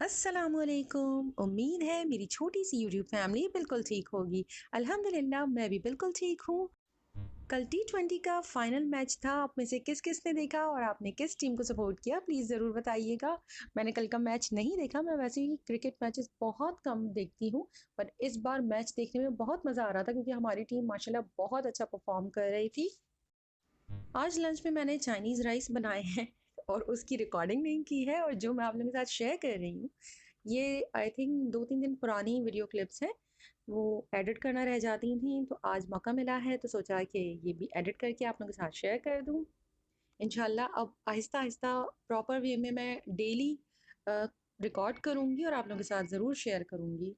अस्सलामुअलैकुम। उम्मीद है मेरी छोटी सी यूट्यूब फैमिली बिल्कुल ठीक होगी। अल्हम्दुलिल्लाह मैं भी बिल्कुल ठीक हूँ। कल T20 का फाइनल मैच था। आप में से किस किस ने देखा और आपने किस टीम को सपोर्ट किया, प्लीज़ ज़रूर बताइएगा। मैंने कल का मैच नहीं देखा। मैं वैसे ही क्रिकेट मैचेस बहुत कम देखती हूँ, पर इस बार मैच देखने में बहुत मज़ा आ रहा था क्योंकि हमारी टीम माशाल्लाह बहुत अच्छा परफॉर्म कर रही थी। आज लंच में मैंने चाइनीज़ राइस बनाए हैं और उसकी रिकॉर्डिंग नहीं की है, और जो मैं आप लोगों के साथ शेयर कर रही हूँ, ये आई थिंक 2-3 दिन पुरानी वीडियो क्लिप्स हैं। वो एडिट करना रह जाती थी, तो आज मौका मिला है तो सोचा कि ये भी एडिट करके आप लोगों के साथ शेयर कर दूँ। इंशाल्लाह अब आहिस्ता-आहिस्ता प्रॉपर वे में मैं डेली रिकॉर्ड करूँगी और आप लोगों के साथ ज़रूर शेयर करूँगी।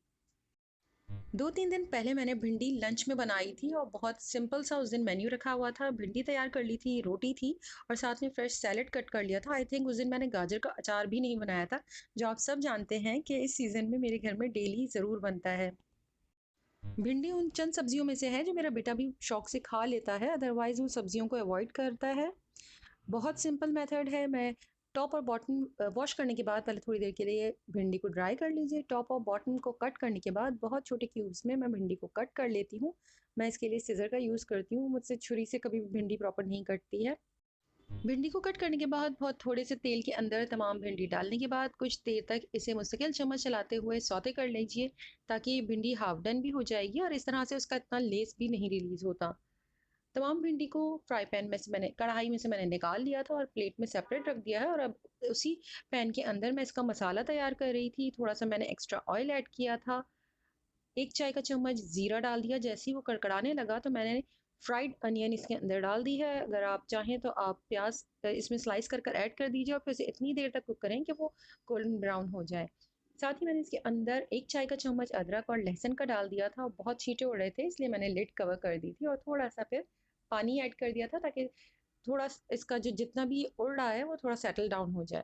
2-3 दिन पहले मैंने भिंडी लंच में बनाई थी और बहुत सिंपल सा उस दिन मेन्यू रखा हुआ था। भिंडी तैयार कर ली थी, रोटी थी और साथ में फ्रेश सैलेड कट कर लिया था। आई थिंक उस दिन मैंने गाजर का अचार भी नहीं बनाया था, जो आप सब जानते हैं कि इस सीज़न में मेरे घर में डेली ज़रूर बनता है। भिंडी उन चंद सब्जियों में से है जो मेरा बेटा भी शौक से खा लेता है, अदरवाइज़ वो सब्जियों को अवॉइड करता है। बहुत सिंपल मेथड है। मैं टॉप और बॉटम वॉश करने के बाद पहले थोड़ी देर के लिए भिंडी को ड्राई कर लीजिए। टॉप और बॉटम को कट करने के बाद बहुत छोटे क्यूब्स में मैं भिंडी को कट कर लेती हूँ। मैं इसके लिए सिज़र का यूज़ करती हूँ, मुझसे छुरी से कभी भी भिंडी प्रॉपर नहीं कटती है। भिंडी को कट करने के बाद बहुत थोड़े से तेल के अंदर तमाम भिंडी डालने के बाद कुछ देर तक इसे मुस्तकिल चम्मच चलाते हुए सौते कर लीजिए, ताकि भिंडी हाफ डन भी हो जाएगी और इस तरह से उसका इतना लेस भी नहीं रिलीज़ होता। तमाम भिंडी को फ्राई पैन में से मैंने कढ़ाई में से मैंने निकाल लिया था और प्लेट में सेपरेट रख दिया है, और अब उसी पैन के अंदर मैं इसका मसाला तैयार कर रही थी। थोड़ा सा मैंने एक्स्ट्रा ऑयल ऐड किया था। 1 चाय का चम्मच ज़ीरा डाल दिया। जैसे ही वो कड़कड़ाने लगा तो मैंने फ्राइड अनियन इसके अंदर डाल दी है। अगर आप चाहें तो आप प्याज इसमें स्लाइस कर कर ऐड कर दीजिए और फिर इसे इतनी देर तक कुक करें कि वो गोल्डन ब्राउन हो जाए। साथ ही मैंने इसके अंदर 1 चाय का चम्मच अदरक और लहसुन का डाल दिया था। बहुत छींटे उड़ रहे थे, इसलिए मैंने लिड कवर कर दी थी और थोड़ा सा फिर पानी ऐड कर दिया था, ताकि थोड़ा इसका जो जितना भी उड़ रहा है वो थोड़ा सेटल डाउन हो जाए।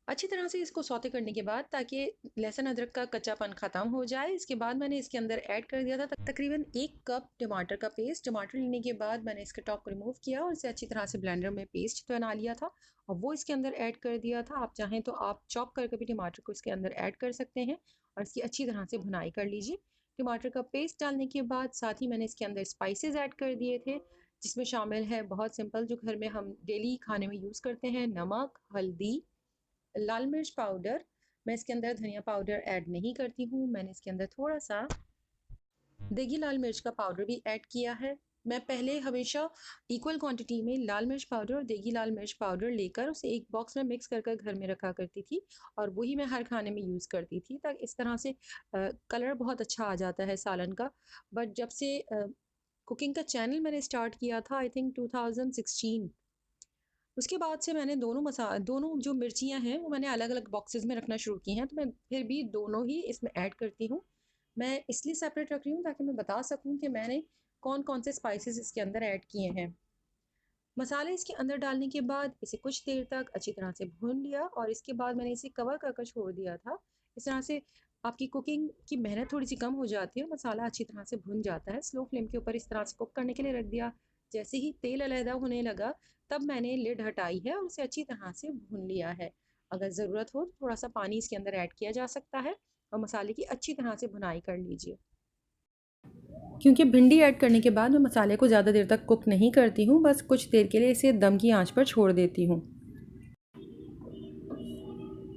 अच्छी तरह से इसको सौते करने के बाद, ताकि लहसुन अदरक का कच्चापन ख़त्म हो जाए, इसके बाद मैंने इसके अंदर ऐड कर दिया था तकरीबन 1 कप टमाटर का पेस्ट। टमाटर लेने के बाद मैंने इसके टॉप को रिमूव किया और इसे अच्छी तरह से ब्लेंडर में पेस्ट बना लिया था और वो इसके अंदर ऐड कर दिया था। आप चाहें तो आप चॉप करके भी टमाटर को इसके अंदर ऐड कर सकते हैं और इसकी अच्छी तरह से भुनाई कर लीजिए। टमाटर का पेस्ट डालने के बाद साथ ही मैंने इसके अंदर स्पाइसेस ऐड कर दिए थे, जिसमें शामिल है बहुत सिंपल जो घर में हम डेली खाने में यूज़ करते हैं: नमक, हल्दी, लाल मिर्च पाउडर। मैं इसके अंदर धनिया पाउडर ऐड नहीं करती हूँ। मैंने इसके अंदर थोड़ा सा देगी लाल मिर्च का पाउडर भी ऐड किया है। मैं पहले हमेशा इक्वल क्वांटिटी में लाल मिर्च पाउडर और देगी लाल मिर्च पाउडर लेकर उसे एक बॉक्स में मिक्स कर कर घर में रखा करती थी और वही मैं हर खाने में यूज़ करती थी, ताकि इस तरह से कलर बहुत अच्छा आ जाता है सालन का। बट जब से कुकिंग का चैनल मैंने स्टार्ट किया था, आई थिंक 2016, उसके बाद से मैंने दोनों जो मिर्चियाँ हैं वो मैंने अलग-अलग बॉक्सेस में रखना शुरू की हैं, तो मैं फिर भी दोनों ही इसमें ऐड करती हूँ। मैं इसलिए सेपरेट रख रही हूँ ताकि मैं बता सकूँ कि मैंने कौन-कौन से स्पाइसेस इसके अंदर ऐड किए हैं। मसाले इसके अंदर डालने के बाद इसे कुछ देर तक अच्छी तरह से भून लिया और इसके बाद मैंने इसे कवर कर कर छोड़ दिया था। इस तरह से आपकी कुकिंग की मेहनत थोड़ी सी कम हो जाती है और मसाला अच्छी तरह से भुन जाता है। स्लो फ्लेम के ऊपर इस तरह से कुक करने के लिए रख दिया। जैसे ही तेल अलहदा होने लगा, तब मैंने लिड हटाई है और उसे अच्छी तरह से भून लिया है। अगर ज़रूरत हो तो थोड़ा सा पानी इसके अंदर ऐड किया जा सकता है और मसाले की अच्छी तरह से भुनाई कर लीजिए। क्योंकि भिंडी ऐड करने के बाद मैं मसाले को ज़्यादा देर तक कुक नहीं करती हूँ, बस कुछ देर के लिए इसे दम की आंच पर छोड़ देती हूँ।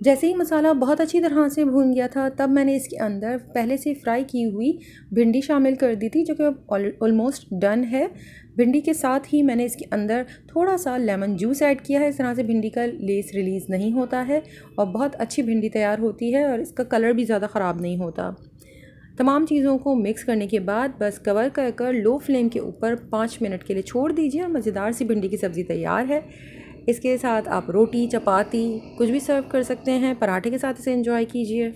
जैसे ही मसाला बहुत अच्छी तरह से भून गया था, तब मैंने इसके अंदर पहले से फ्राई की हुई भिंडी शामिल कर दी थी, जो कि अब ऑलमोस्ट डन है। भिंडी के साथ ही मैंने इसके अंदर थोड़ा सा लेमन जूस ऐड किया है। इस तरह से भिंडी का लेस रिलीज़ नहीं होता है और बहुत अच्छी भिंडी तैयार होती है और इसका कलर भी ज़्यादा ख़राब नहीं होता। तमाम चीज़ों को मिक्स करने के बाद बस कवर कर कर लो फ्लेम के ऊपर 5 मिनट के लिए छोड़ दीजिए और मज़ेदार सी भिंडी की सब्ज़ी तैयार है। इसके साथ आप रोटी, चपाती कुछ भी सर्व कर सकते हैं। पराठे के साथ इसे एंजॉय कीजिए।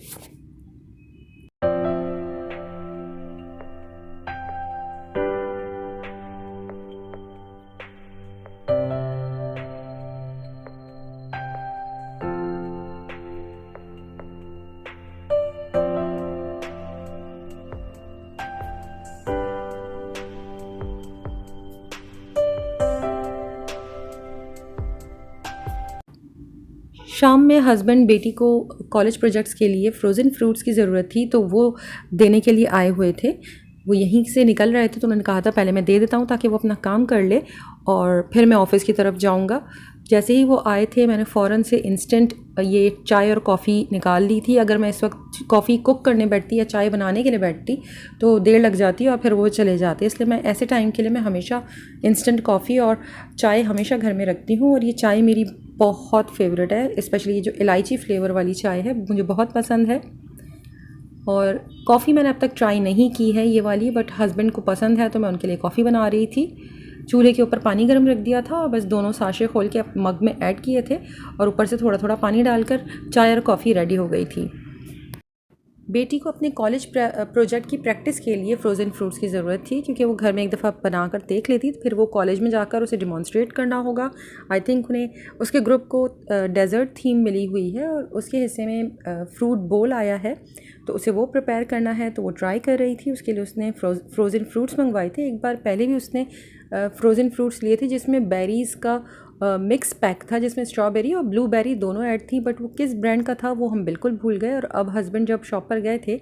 शाम में हस्बैंड बेटी को कॉलेज प्रोजेक्ट्स के लिए फ्रोज़न फ्रूट्स की ज़रूरत थी, तो वो देने के लिए आए हुए थे। वो यहीं से निकल रहे थे, तो उन्होंने कहा था पहले मैं दे देता हूँ ताकि वो अपना काम कर ले और फिर मैं ऑफ़िस की तरफ जाऊँगा। जैसे ही वो आए थे मैंने फ़ौरन से इंस्टेंट ये चाय और कॉफ़ी निकाल ली थी। अगर मैं इस वक्त कॉफ़ी कुक करने बैठती या चाय बनाने के लिए बैठती तो देर लग जाती और फिर वो चले जाते, इसलिए मैं ऐसे टाइम के लिए मैं हमेशा इंस्टेंट कॉफ़ी और चाय हमेशा घर में रखती हूँ। और ये चाय मेरी बहुत फेवरेट है, स्पेशली ये जो इलायची फ्लेवर वाली चाय है मुझे बहुत पसंद है। और कॉफ़ी मैंने अब तक ट्राई नहीं की है ये वाली, बट हस्बैंड को पसंद है तो मैं उनके लिए कॉफ़ी बना रही थी। चूल्हे के ऊपर पानी गर्म रख दिया था और बस दोनों साशे खोल के मग में ऐड किए थे और ऊपर से थोड़ा थोड़ा पानी डालकर चाय और कॉफ़ी रेडी हो गई थी। बेटी को अपने कॉलेज प्रोजेक्ट की प्रैक्टिस के लिए फ्रोज़न फ्रूट्स की ज़रूरत थी, क्योंकि वो घर में एक दफ़ा बनाकर देख लेती फिर वो कॉलेज में जाकर उसे डिमॉन्स्ट्रेट करना होगा। आई थिंक उन्हें उसके ग्रुप को डेज़र्ट थीम मिली हुई है और उसके हिस्से में फ्रूट बोल आया है, तो उसे वो प्रिपेयर करना है। तो वो ट्राई कर रही थी, उसके लिए उसने फ्रोज़न फ्रूट्स मंगवाए थे। एक बार पहले भी उसने फ्रोज़न फ्रूट्स लिए थे जिसमें बेरीज़ का मिक्स पैक था, जिसमें स्ट्रॉबेरी और ब्लूबेरी दोनों ऐड थी, बट वो किस ब्रांड का था वो हम बिल्कुल भूल गए। और अब हस्बैंड जब शॉप पर गए थे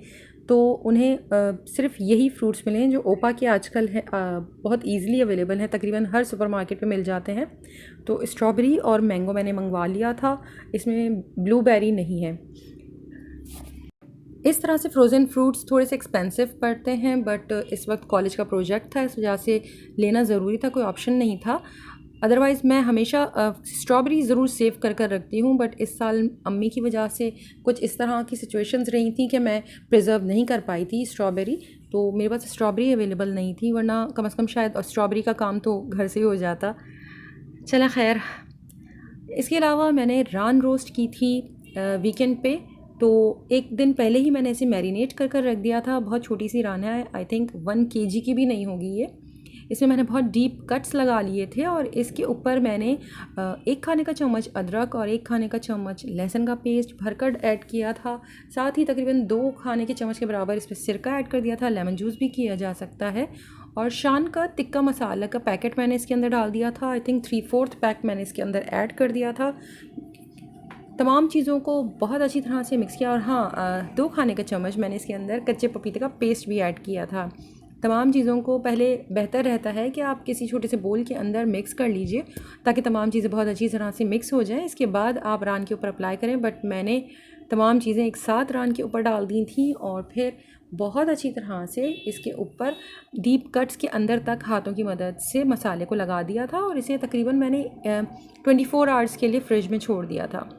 तो उन्हें सिर्फ यही फ्रूट्स मिले हैं जो ओपा के आजकल है बहुत ईज़िली अवेलेबल हैं, तकरीबन हर सुपरमार्केट में मिल जाते हैं। तो स्ट्रॉबेरी और मैंगो मैंने मंगवा लिया था, इसमें ब्लूबेरी नहीं है। इस तरह से फ्रोज़न फ्रूट्स थोड़े से एक्सपेंसिव पड़ते हैं, बट इस वक्त कॉलेज का प्रोजेक्ट था, इस वजह से लेना ज़रूरी था, कोई ऑप्शन नहीं था। अदरवाइज़ मैं हमेशा स्ट्रॉबेरी ज़रूर सेव कर कर रखती हूँ, बट इस साल अम्मी की वजह से कुछ इस तरह की सिचुएशंस रही थी कि मैं प्रिजर्व नहीं कर पाई थी स्ट्रॉबेरी, तो मेरे पास स्ट्रॉबेरी अवेलेबल नहीं थी, वरना कम से कम शायद स्ट्रॉबेरी का काम तो घर से ही हो जाता। चला खैर, इसके अलावा मैंने रान रोस्ट की थी वीकेंड पे, तो एक दिन पहले ही मैंने इसे मैरिनेट कर कर रख दिया था। बहुत छोटी सी रान है, आई थिंक 1 kg की भी नहीं होगी ये। इसमें मैंने बहुत डीप कट्स लगा लिए थे और इसके ऊपर मैंने 1 खाने का चम्मच अदरक और 1 खाने का चम्मच लहसुन का पेस्ट भरकर ऐड किया था। साथ ही तकरीबन 2 खाने के चम्मच के बराबर इस पर सिरका ऐड कर दिया था, लेमन जूस भी किया जा सकता है। और शान का तिक्का मसाला का पैकेट मैंने इसके अंदर डाल दिया था, आई थिंक 3/4 पैक मैंने इसके अंदर ऐड कर दिया था। तमाम चीज़ों को बहुत अच्छी तरह से मिक्स किया और हाँ 2 खाने का चम्मच मैंने इसके अंदर कच्चे पपीते का पेस्ट भी ऐड किया था। तमाम चीज़ों को पहले बेहतर रहता है कि आप किसी छोटे से बोल के अंदर मिक्स कर लीजिए ताकि तमाम चीज़ें बहुत अच्छी तरह से मिक्स हो जाएं। इसके बाद आप रान के ऊपर अप्लाई करें, बट मैंने तमाम चीज़ें एक साथ रान के ऊपर डाल दी थी और फिर बहुत अच्छी तरह से इसके ऊपर डीप कट्स के अंदर तक हाथों की मदद से मसाले को लगा दिया था और इसे तकरीबन मैंने 24 आवर्स के लिए फ्रिज में छोड़ दिया था।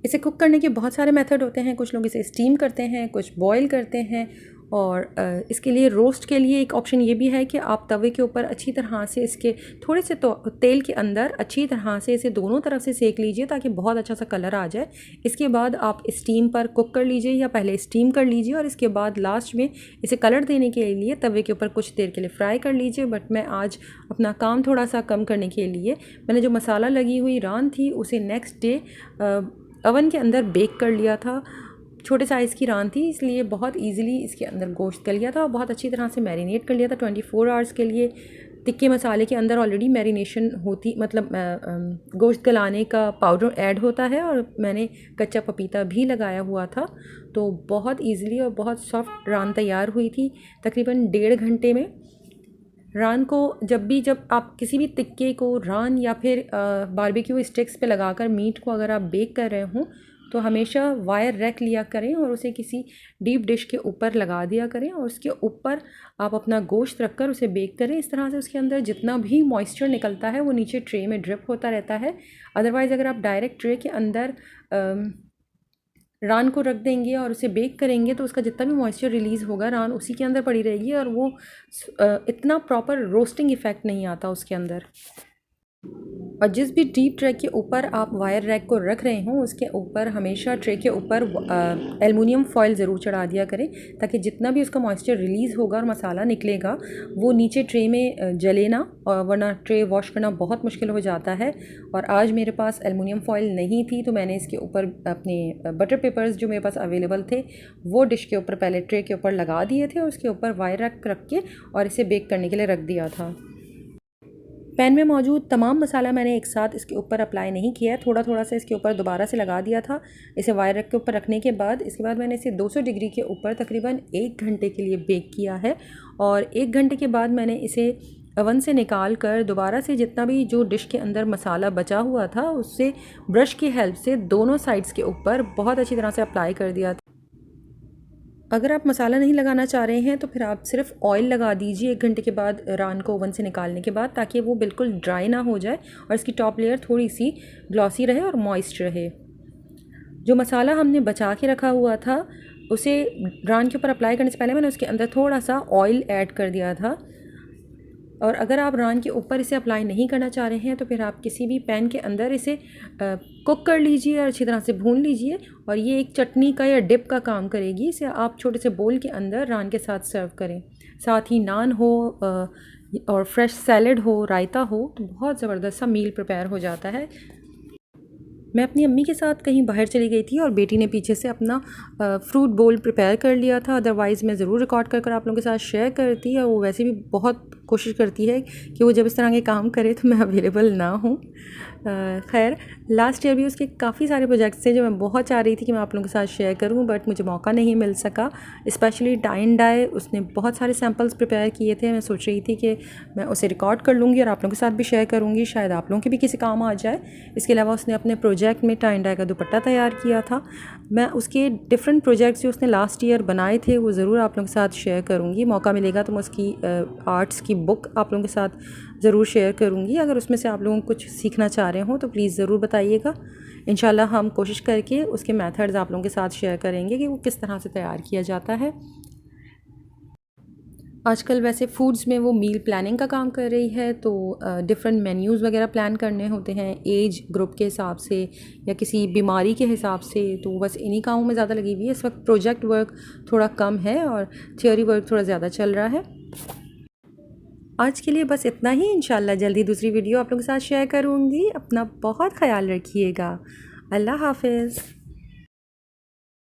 इसे कुक करने के बहुत सारे मेथड होते हैं, कुछ लोग इसे स्टीम करते हैं, कुछ बॉईल करते हैं और इसके लिए रोस्ट के लिए एक ऑप्शन ये भी है कि आप तवे के ऊपर अच्छी तरह से इसके थोड़े से तेल के अंदर अच्छी तरह से इसे दोनों तरफ से सेक लीजिए ताकि बहुत अच्छा सा कलर आ जाए। इसके बाद आप स्टीम पर कुक कर लीजिए या पहले स्टीम कर लीजिए और इसके बाद लास्ट में इसे कलर देने के लिए तवे के ऊपर कुछ देर के लिए फ्राई कर लीजिए। बट मैं आज अपना काम थोड़ा सा कम करने के लिए मैंने जो मसाला लगी हुई रान थी उसे नेक्स्ट डे ओवन के अंदर बेक कर लिया था। छोटे साइज़ की रान थी इसलिए बहुत इजीली इसके अंदर गोश्त कर लिया था और बहुत अच्छी तरह से मैरिनेट कर लिया था 24 आवर्स के लिए। तिक्के मसाले के अंदर ऑलरेडी मैरिनेशन होती, मतलब गोश्त गलाने का पाउडर ऐड होता है और मैंने कच्चा पपीता भी लगाया हुआ था, तो बहुत इजीली और बहुत सॉफ्ट रान तैयार हुई थी तकरीबन 1.5 घंटे में। रान को जब आप किसी भी तिक्के को रान या फिर बारबेक्यू स्टिक्स पे लगाकर मीट को अगर आप बेक कर रहे हों तो हमेशा वायर रैक लिया करें और उसे किसी डीप डिश के ऊपर लगा दिया करें और उसके ऊपर आप अपना गोश्त रखकर उसे बेक करें। इस तरह से उसके अंदर जितना भी मॉइस्चर निकलता है वो नीचे ट्रे में ड्रिप होता रहता है। अदरवाइज़ अगर आप डायरेक्ट ट्रे के अंदर रान को रख देंगे और उसे बेक करेंगे तो उसका जितना भी मॉइस्चर रिलीज़ होगा रान उसी के अंदर पड़ी रहेगी और वो इतना प्रॉपर रोस्टिंग इफ़ेक्ट नहीं आता उसके अंदर। और जिस भी डीप ट्रे के ऊपर आप वायर रैक को रख रहे हों उसके ऊपर हमेशा ट्रे के ऊपर एलुमिनियम फॉयल ज़रूर चढ़ा दिया करें ताकि जितना भी उसका मॉइस्चर रिलीज़ होगा और मसाला निकलेगा वो नीचे ट्रे में जले ना, और वरना ट्रे वॉश करना बहुत मुश्किल हो जाता है। और आज मेरे पास एलुमिनियम फॉयल नहीं थी तो मैंने इसके ऊपर अपने बटर पेपर्स जो मेरे पास अवेलेबल थे वो डिश के ऊपर पहले ट्रे के ऊपर लगा दिए थे और उसके ऊपर वायर रैक रख के और इसे बेक करने के लिए रख दिया था। पैन में मौजूद तमाम मसाला मैंने एक साथ इसके ऊपर अप्लाई नहीं किया है, थोड़ा थोड़ा सा इसके ऊपर दोबारा से लगा दिया था। इसे वायर के ऊपर रखने के बाद इसके बाद मैंने इसे 200 डिग्री के ऊपर तकरीबन 1 घंटे के लिए बेक किया है। और 1 घंटे के बाद मैंने इसे ओवन से निकाल कर दोबारा से जितना भी जो डिश के अंदर मसाला बचा हुआ था उससे ब्रश की हेल्प से दोनों साइड्स के ऊपर बहुत अच्छी तरह से अप्लाई कर दिया था। अगर आप मसाला नहीं लगाना चाह रहे हैं तो फिर आप सिर्फ ऑयल लगा दीजिए 1 घंटे के बाद रान को ओवन से निकालने के बाद, ताकि वो बिल्कुल ड्राई ना हो जाए और इसकी टॉप लेयर थोड़ी सी ग्लॉसी रहे और मॉइस्ट रहे। जो मसाला हमने बचा के रखा हुआ था उसे रान के ऊपर अप्लाई करने से पहले मैंने उसके अंदर थोड़ा सा ऑयल ऐड कर दिया था। और अगर आप रान के ऊपर इसे अप्लाई नहीं करना चाह रहे हैं तो फिर आप किसी भी पैन के अंदर इसे कुक कर लीजिए और अच्छी तरह से भून लीजिए, और ये एक चटनी का या डिप का काम करेगी। इसे आप छोटे से बोल के अंदर रान के साथ सर्व करें, साथ ही नान हो और फ्रेश सैलड हो, रायता हो, तो बहुत ज़बरदस्त सा मील प्रिपेयर हो जाता है। मैं अपनी अम्मी के साथ कहीं बाहर चली गई थी और बेटी ने पीछे से अपना फ्रूट बोल प्रिपेयर कर लिया था, अदरवाइज़ मैं ज़रूर रिकॉर्ड कर आप लोगों के साथ शेयर करती। और वो वैसे भी बहुत कोशिश करती है कि वो जब इस तरह के काम करे तो मैं अवेलेबल ना हूँ। खैर, लास्ट ईयर भी उसके काफ़ी सारे प्रोजेक्ट्स थे जो मैं बहुत चाह रही थी कि मैं आप लोगों के साथ शेयर करूँ, बट मुझे मौका नहीं मिल सका। स्पेशली टाई एंड डाई, उसने बहुत सारे सैम्पल्स प्रिपेयर किए थे। मैं सोच रही थी कि मैं उसे रिकॉर्ड कर लूँगी और आप लोगों के साथ भी शेयर करूँगी, शायद आप लोगों के भी किसी काम आ जाए। इसके अलावा उसने अपने प्रोजेक्ट में टाई एंड डाई का दुपट्टा तैयार किया था। मैं उसके डिफरेंट प्रोजेक्ट्स जो उसने लास्ट ईयर बनाए थे वो ज़रूर आप लोगों के साथ शेयर करूँगी। मौका मिलेगा तो मैं उसकी आर्ट्स की बुक आप लोगों के साथ ज़रूर शेयर करूँगी। अगर उसमें से आप लोगों को कुछ सीखना चाह रहे हो तो प्लीज़ ज़रूर बताइएगा। इंशाल्लाह हम कोशिश करके उसके मेथड्स आप लोगों के साथ शेयर करेंगे कि वो किस तरह से तैयार किया जाता है। आजकल वैसे फूड्स में वो मील प्लानिंग का काम कर रही है, तो डिफरेंट मेन्यूज़ वगैरह प्लान करने होते हैं एज ग्रुप के हिसाब से या किसी बीमारी के हिसाब से, तो बस इन्हीं कामों में ज़्यादा लगी हुई है। इस वक्त प्रोजेक्ट वर्क थोड़ा कम है और थियोरी वर्क थोड़ा ज़्यादा चल रहा है। आज के लिए बस इतना ही। इंशाल्लाह जल्दी दूसरी वीडियो आप लोगों के साथ शेयर करूँगी। अपना बहुत ख्याल रखिएगा। अल्लाह हाफ़िज़।